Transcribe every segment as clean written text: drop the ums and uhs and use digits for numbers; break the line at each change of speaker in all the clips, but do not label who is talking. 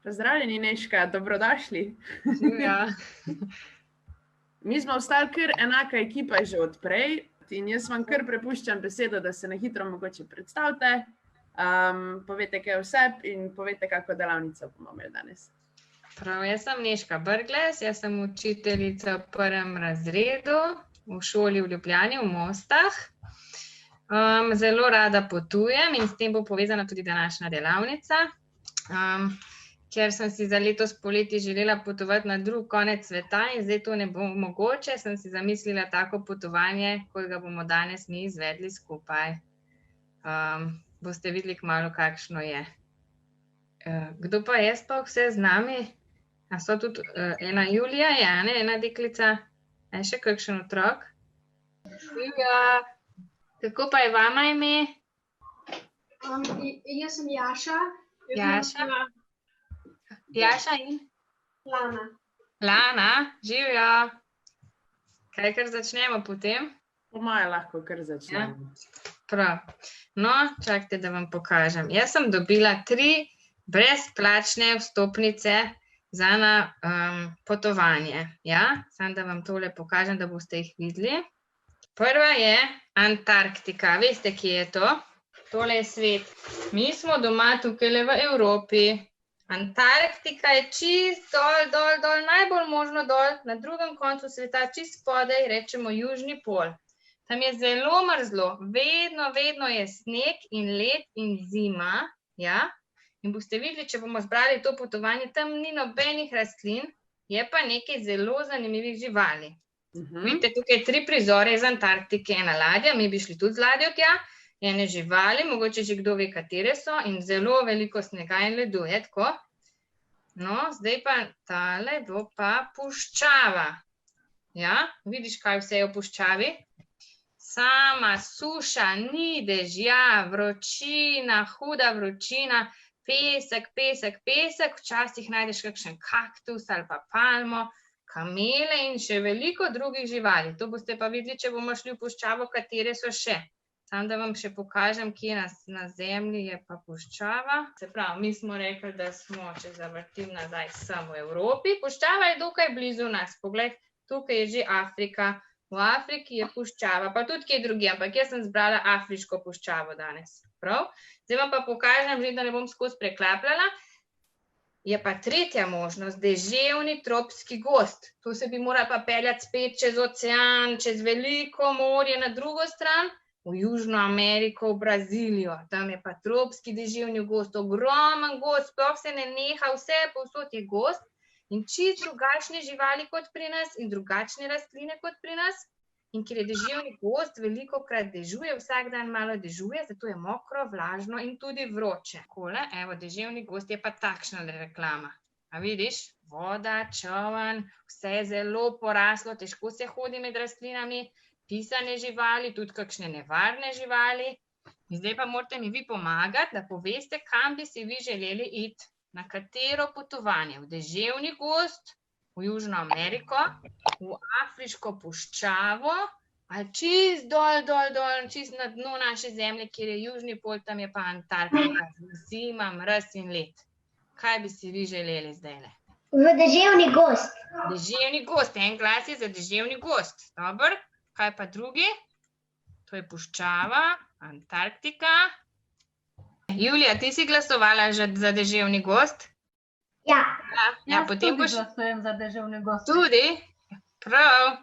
Pozdravljeni, Nežka, dobrodošli.
Ja.
Mi smo ostali kar enaka ekipa že od prej in jaz vam kar prepuščam besedo, da se na hitro mogoče predstavite, povete kaj o sebi in povete, kako delavnico bomo imeli danes.
Prav, jaz sem Nežka Brglez, jaz sem učiteljica v 1. razredu v šoli v Ljubljani, v Mostah. Zelo rada potujem in s tem bo povezana tudi današnja delavnica. Ker sem si za letos poleti želela potovati na drug konec sveta in zdaj to ne bo mogoče, sem si zamislila tako potovanje, kot ga bomo danes mi izvedli skupaj. Boste videli kmalu, kakšno je. Kdo pa je sploh vse z nami? A so tudi ena Julija, je, ne? Ena deklica, še kakšen otrok? Julija, kako pa je vama ime?
Jaz sem Jaša.
Jaša? Jaša in?
Lana.
Lana, živijo. Kaj kar začnemo potem?
Po moje lahko kar začnemo.
Prav. No, čakajte, da vam pokažem. Jaz sem dobila 3 brezplačne vstopnice za na potovanje. Ja, samo da vam tole pokažem, da boste jih videli. Prva je Antarktika. Veste, kje je to? Tole je svet. Mi smo doma tukaj v Evropi. Antarktika je čist dol, najbolj možno dol, na drugem koncu sveta, čist spodaj, rečemo južni pol. Tam je zelo mrzlo, vedno je sneg in led in zima, ja. In boste videli, če bomo zbrali to potovanje, tam ni nobenih rastlin, je pa nekaj zelo zanimivih živali. Vidite, tukaj 3 prizore iz Antarktike, ena ladja, mi bi šli tudi z ladjo tja, ene živali, mogoče že kdo ve, katere so, in zelo veliko snega in ledu, je tako? No, zdaj pa tale bo pa puščava. Ja, vidiš, kaj vse je v puščavi? Sama suša, ni dežja, vročina, huda vročina, pesek, včasih najdeš kakšen kaktus ali pa palmo, kamele in še veliko drugih živali. To boste pa videli, če bomo šli v puščavo, katere so še. Samo da vam še pokažem, kje na zemlji je pa puščava. Se pravi, mi smo rekli, da smo, če zavrtim nazaj, sem v Evropi. Puščava je dokaj blizu nas. Poglej, tukaj je že Afrika. V Afriki je puščava, pa tudi kje drugi, ampak jaz sem zbrala afriško puščavo danes. Prav? Zdaj vam pa pokažem, že da ne bom skozi preklapljala. Je pa tretja možnost, deževni tropski gozd. Tu se bi morala pa peljati spet čez ocean, čez veliko morje na drugo stran, v Južno Ameriko, v Brazilijo. Tam je pa tropski deževni gozd, ogromen gozd, sploh se ne neha, vse povsod je gozd in čist drugačne živali kot pri nas in drugačne rastline kot pri nas. In ker je deževni gozd, velikokrat dežuje, vsak dan malo dežuje, zato je mokro, vlažno in tudi vroče. Takole, evo, deževni gozd je pa takšna reklama. A vidiš? Voda, čoln, vse je zelo poraslo, težko se hodi med rastlinami, pisane živali, tudi kakšne nevarne živali. In zdaj pa morate mi vi pomagati, da poveste, kam bi si vi želeli iti, na katero potovanje. V deževni gozd, v Južno Ameriko, v afriško puščavo, ali čist dol, čist na dno naše zemlje, kjer je južni pol, tam je pa Antarktika, zima, mraz in led. Kaj bi si vi želeli zdajle?
V deževni gozd.
Deževni gozd, en glas je za deževni gozd. Dobro. Kaj pa drugi? To je puščava, Antarktika. Julija, ti si glasovala za deževni gozd?
Ja.
Ja, potem
tudi glasujem za deževni gozd.
Tudi? Prav.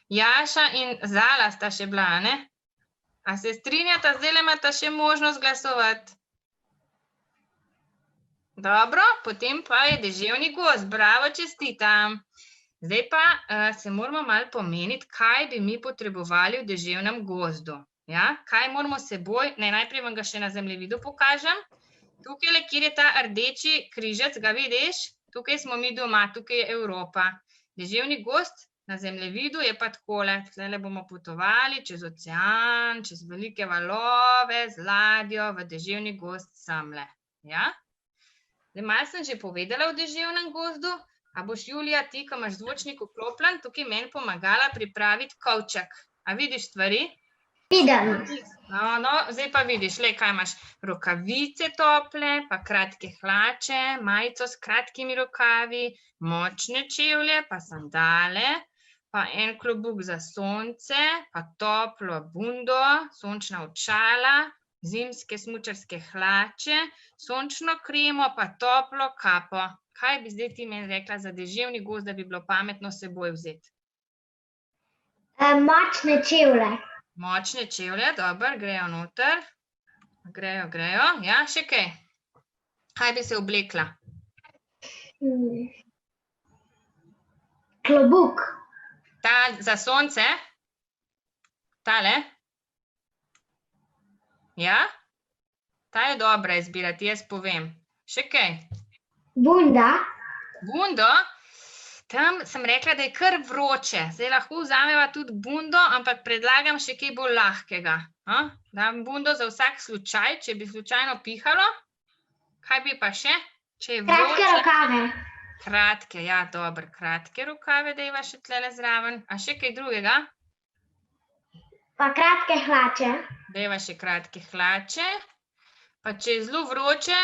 Jaša in Zala sta še bila, ne? A se strinjata, zdajle imata še možnost glasovati? Dobro, potem pa je deževni gozd. Bravo, čestitam. Zdaj pa se moramo malo pomeniti, kaj bi mi potrebovali v deževnem gozdu. Ja? Kaj moramo seboj? Najprej vam ga še na zemljevidu pokažem. Tukaj, kjer je ta rdeči križec, ga vidiš? Tukaj smo mi doma, tukaj je Evropa. Deževni gozd na zemljevidu je pa takole. Tukaj bomo potovali čez ocean, čez velike valove, z ladjo, v deževni gozd semle. Ja? Zdaj, malo sem že povedala v deževnem gozdu. A boš, Julija, ti, ko imaš zvočnik vklopljen, tukaj meni pomagala pripraviti kovček. A vidiš stvari?
Vidim.
No, zdaj pa vidiš, kaj imaš rokavice tople, pa kratke hlače, majico s kratkimi rokavi, močne čevlje, pa sandale, pa en klobuk za sonce, pa toplo bundo, sončna očala, zimske smučarske hlače, sončno kremo, pa toplo kapo. Kaj bi zdaj ti meni rekla za deževni gozd, da bi bilo pametno s seboj vzeti?
Močne čevlje.
Močne čevlje, dobro, grejo noter. Grejo. Ja, še kaj? Kaj bi se oblekla?
Klobuk.
Ta za sonce? Tale? Ja? Ta je dobra izbira, ti jaz povem. Še kaj?
Bunda.
Bundo? Tam sem rekla, da je kar vroče. Zdaj lahko vzameva tudi bundo, ampak predlagam še kaj bolj lahkega. Dam bundo za vsak slučaj, če bi slučajno pihalo. Kaj bi pa še? Če je vroče.
Kratke rokave.
Kratke, ja, dobro. Kratke rokave dajva še tlele zraven. A še kaj drugega?
Pa kratke hlače.
Dajva še kratke hlače. Pa če je zelo vroče,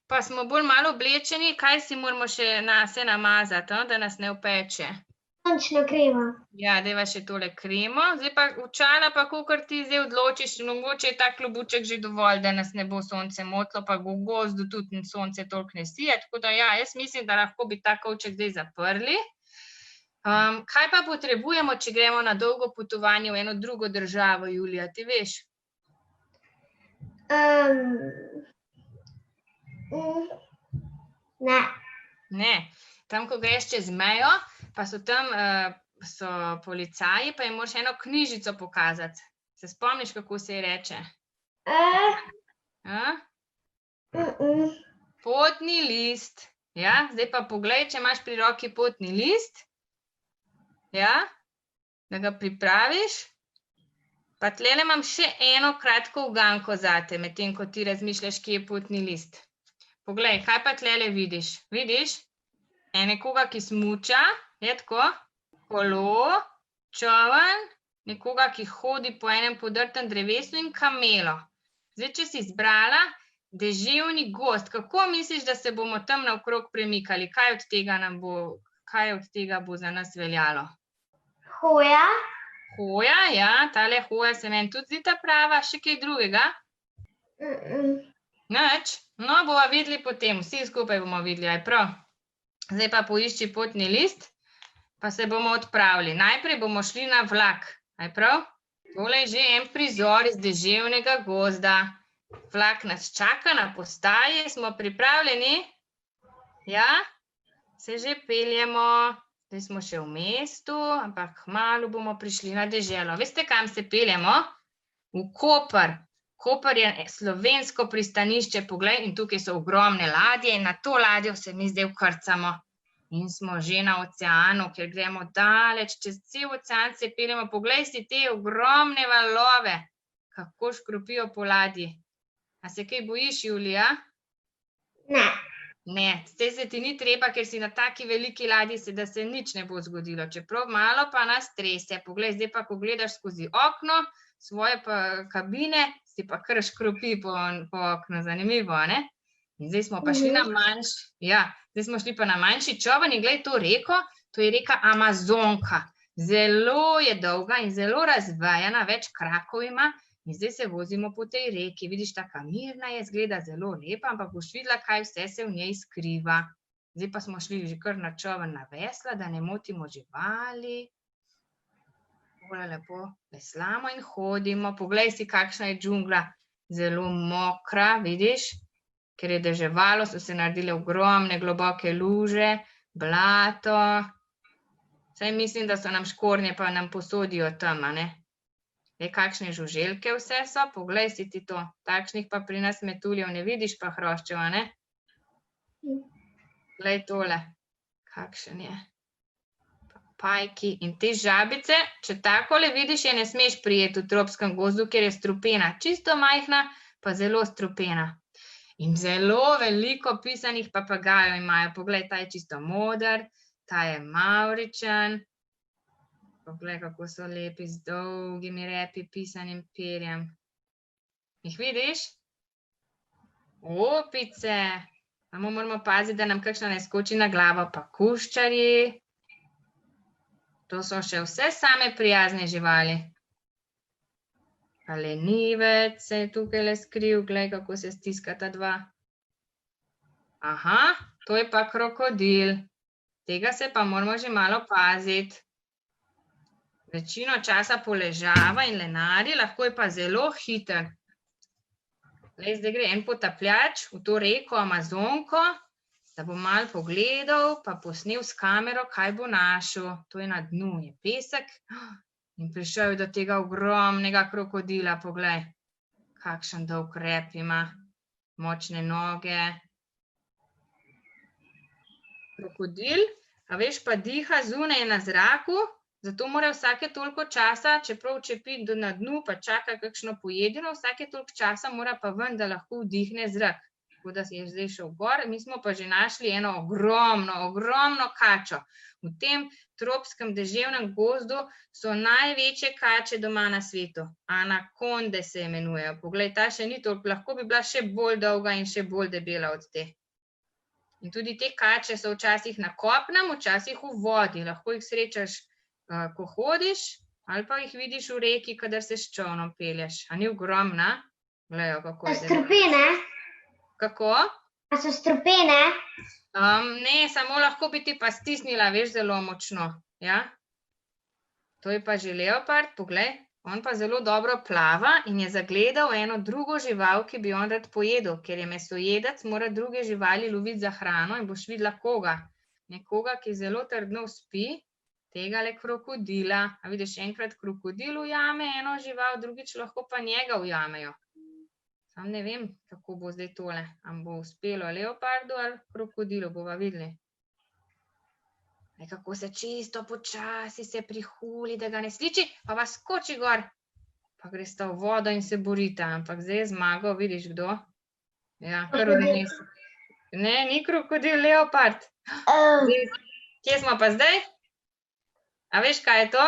pa smo bolj malo oblečeni, kaj si moramo še se namazati, da nas ne opeče?
Sončno kremo.
Ja, dajva še tole kremo. Zdaj pa očala, pa kakor ti zdaj odločiš, mogoče je ta klobuček že dovolj, da nas ne bo sonce motilo, pa v gozdu tudi sonce toliko ne sije. Tako da ja, jaz mislim, da lahko bi ta kovček zdaj zaprli. Kaj pa potrebujemo, če gremo na dolgo potovanje v eno drugo državo, Julija, ti veš?
Ne.
Ne. Tam, ko greš čez mejo, pa so tam policaji, pa jim moraš eno knjižico pokazati. Se spomniš, kako se ji reče? Potni list. Ja, zdaj pa poglej, če imaš pri roki potni list. Ja, da ga pripraviš. Pa tlele imam še eno kratko uganko zate, medtem ko ti razmišljaš, kje je potni list. Poglej, kaj pa tlele vidiš? Vidiš? Nekoga, ki smuča, je tako, kolo, čoln, nekoga, ki hodi po enem podrtem drevesu in kamelo. Zdaj, če si izbrala deževni gozd, kako misliš, da se bomo tam naokrog premikali? Kaj od tega bo za nas veljalo?
Hoja.
Hoja, ja, tale hoja se meni tudi zdi ta prava. Še kaj drugega? Nič? No, bova videli potem, vsi skupaj bomo videli, aj prav. Zdaj pa poišči potni list, pa se bomo odpravili. Najprej bomo šli na vlak, aj prav? Tole je že en prizor iz deževnega gozda. Vlak nas čaka na postaji, smo pripravljeni? Ja? Se že peljemo. Zdaj smo še v mestu, ampak kmalu bomo prišli na deželo. Veste, kam se peljemo? V Koper. Koper je slovensko pristanišče, poglej, in tukaj so ogromne ladje in na to ladjo se mi zdaj vkrcamo. In smo že na oceanu, ker gremo daleč, čez cel ocean se peljemo. Poglej si te ogromne valove, kako škropijo po ladji. A se kaj bojiš, Julija?
Ne.
Ne, zdaj se ti ni treba, ker si na taki veliki ladji, da se nič ne bo zgodilo. Čeprav malo pa nas trese. Poglej, zdaj pa, ko gledaš skozi okno svoje kabine, si pa kar škropi po oknu. Zanimivo, ne? In zdaj smo pa šli na manjši čoln in glej to reko, to je reka Amazonka. Zelo je dolga in zelo razvejana, več krakov ima. In zdaj se vozimo po tej reki. Vidiš, taka mirna je, zgleda zelo lepa, ampak boš videla, kaj vse se v njej skriva. Zdaj pa smo šli že kar na čoln na vesla, da ne motimo živali. Tole lepo veslamo in hodimo. Poglej si, kakšna je džungla. Zelo mokra, vidiš? Ker je deževalo, so se naredile ogromne globoke luže, blato. Saj mislim, da so nam škornje, pa nam posodijo tam, a ne? Kakšne žuželke vse so, poglej si ti to. Takšnih pa pri nas metuljev ne vidiš, pa hroščev, a ne? Glej tole, kakšen je. Pajki in te žabice, če takole vidiš, je ne smeš prijeti v tropskem gozdu, ker je strupena. Čisto majhna, pa zelo strupena. In zelo veliko pisanih papagajev imajo. Poglej, ta je čisto moder, ta je mavričen. Poglej, kako so lepi, z dolgimi repi, pisanim perjem. Jih vidiš? Opice. Samo moramo paziti, da nam kakšna ne skoči na glavo, pa kuščarji. To so še vse same prijazne živali. Pa lenivec se je tukaj le skril, glej, kako se stiskata dva. Aha, to je pa krokodil. Tega se pa moramo že malo paziti. Večino časa poležava in lenari, lahko je pa zelo hiter. Glej, zdaj gre en potapljač v to reko Amazonko, da bo malo pogledal, pa posnel s kamero, kaj bo našel. To je na dnu, je pesek. In prišel je do tega ogromnega krokodila, poglej, kakšen dolg rep ima, močne noge. Krokodil, a veš, pa diha zunaj na zraku, zato mora vsake toliko časa, čeprav čepi na dnu, pa čaka kakšno pojedino, vsake toliko časa mora pa ven, da lahko vdihne zrak. Tako da je zdaj šel gor, mi smo pa že našli eno ogromno kačo. V tem tropskem deževnem gozdu so največje kače doma na svetu. Anakonde se imenujejo. Poglej, ta še ni toliko, lahko bi bila še bolj dolga in še bolj debela od te. In tudi te kače so včasih na kopnem, včasih v vodi. Lahko jih srečaš, ko hodiš, ali pa jih vidiš v reki, kadar se s čolnom pelješ. A ni ogromna? Glejo, kako je.
Strupene?
Kako?
A so strupene?
Ne, samo lahko bi ti pa stisnila, veš, zelo močno. Ja? To je pa že leopard, poglej. On pa zelo dobro plava in je zagledal eno drugo žival, ki bi on rad pojedel, ker je mesojedec, mora druge živali loviti za hrano in boš videla koga. Nekoga, ki zelo trdno spi, tegale krokodila. A vidiš, enkrat krokodil ujame eno žival, drugič lahko pa njega ujamejo. Sam ne vem, kako bo zdaj tole. Am bo uspelo leopardu ali krokodilu, bova videli. Kako se čisto počasi se prihuli, da ga ne sliči, pa vas skoči gor. Pa gre sta v vodo in se borita, ampak zdaj je zmagal, vidiš kdo? Ja, kar odnes. Ne, ni krokodil, leopard. Kje smo pa zdaj? A veš, kaj je to?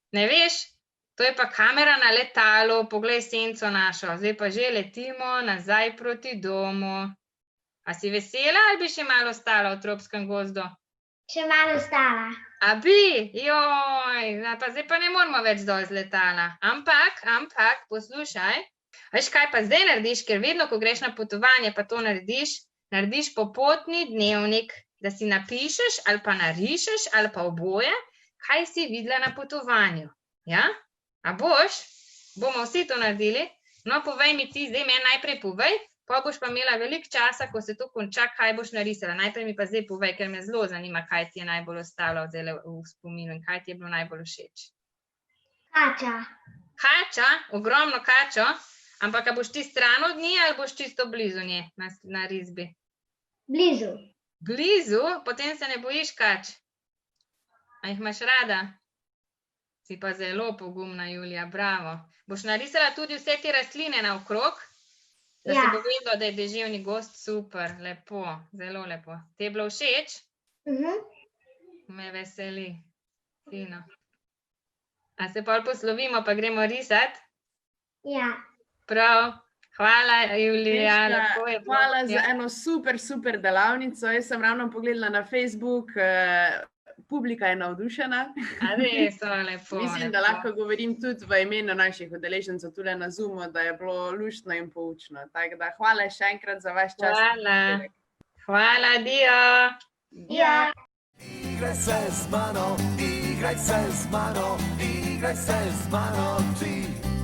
Ne veš? To je pa kamera na letalu, poglej senco našo. Zdaj pa že letimo nazaj proti domu. A si vesela ali bi še malo ostala v tropskem gozdu?
Še malo ostala.
A bi? Joj, pa zdaj pa ne moramo več dol z letala. Ampak, poslušaj. Veš, kaj pa zdaj narediš, ker vedno, ko greš na potovanje, pa to narediš popotni dnevnik, da si napišeš ali pa narišeš ali pa oboje, kaj si videla na potovanju. Ja? A boš? Bomo vsi to naredili? No, povej mi ti, zdaj meni najprej povej, pa boš pa imela veliko časa, ko se to konča, kaj boš narisala. Najprej mi pa zdaj povej, ker me zelo zanima, kaj ti je najbolj ostalo zdaj v spominu in kaj ti je bilo najbolj všeč.
Kača.
Kača? Ogromno kačo? Ampak a boš ti stran od nje ali boš čisto blizu nje na risbi?
Blizu.
Blizu? Potem se ne bojiš kač. A jih imaš rada? Si pa zelo pogumna, Julija, bravo. Boš narisala tudi vse te rastline naokrog? Da se bo vedelo, da je deževni gozd super, lepo, zelo lepo. Te je bilo všeč? Me veseli. Fino. A se pol poslovimo, pa gremo risati?
Ja.
Prav. Hvala, Julija.
Hvala za eno super delavnico. Jaz sem ravno pogledala na Facebook, publika je navdušena.
A res, lepo.
Mislim, da lahko govorim tudi v imenu naših udeležencev tule na Zoomu, da je bilo luštno in poučno. Tako da hvala še enkrat za vaš čas.
Hvala, Dio.
Ja.
Igraj se z mano, igraj se z mano, igraj se z mano ti.